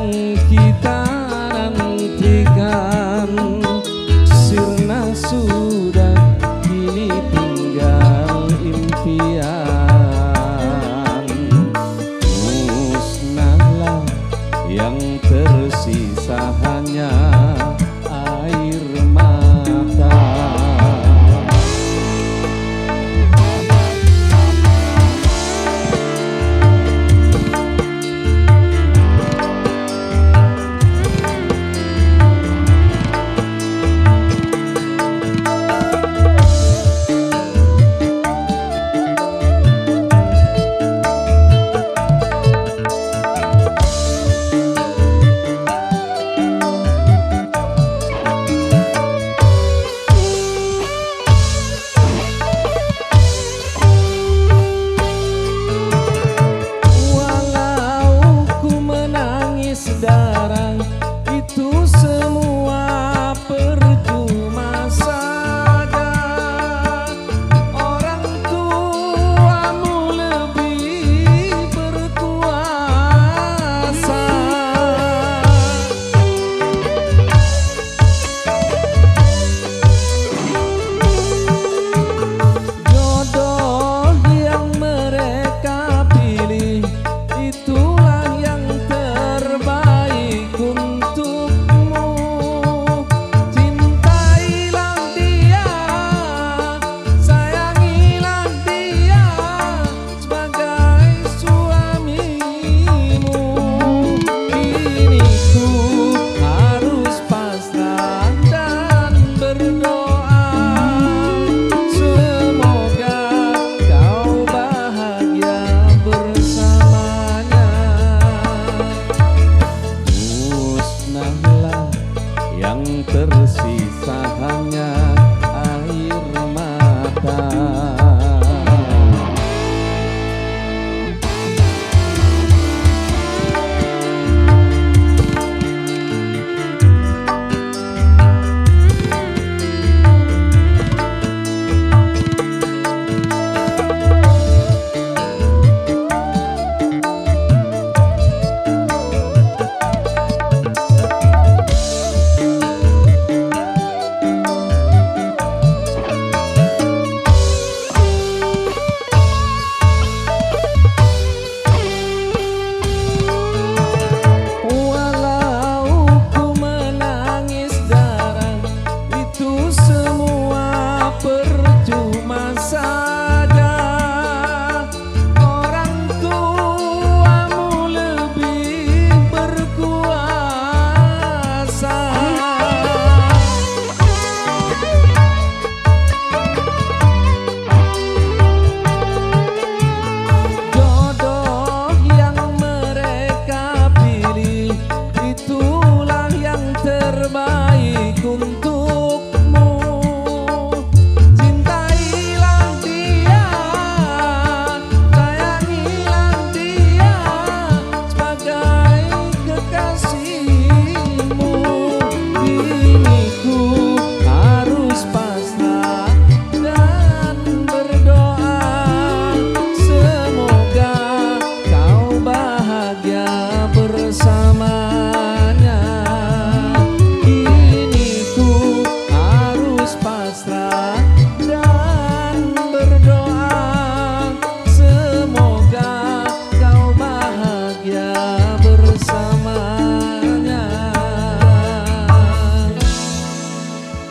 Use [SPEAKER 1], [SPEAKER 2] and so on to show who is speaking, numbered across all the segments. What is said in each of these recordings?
[SPEAKER 1] yang kita nantikan sirna sudah kini tinggal impian. Musnahlah yang tersisa hanya air mata. Darah itu semua percuma saja. Orang tuamu lebih berkuasa. Jodoh yang mereka pilih itulah yang yang tersisa hanya air mata. Terbaik untukmu, cintailah dia, sayangilah dia sebagai kekasihmu. Kini ku harus pasrah dan berdoa, semoga kau bahagia bersamanya. Dan berdoa, semoga kau bahagia bersamanya.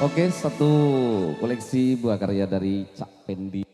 [SPEAKER 1] Oke, satu koleksi buah karya dari Cak Pendi.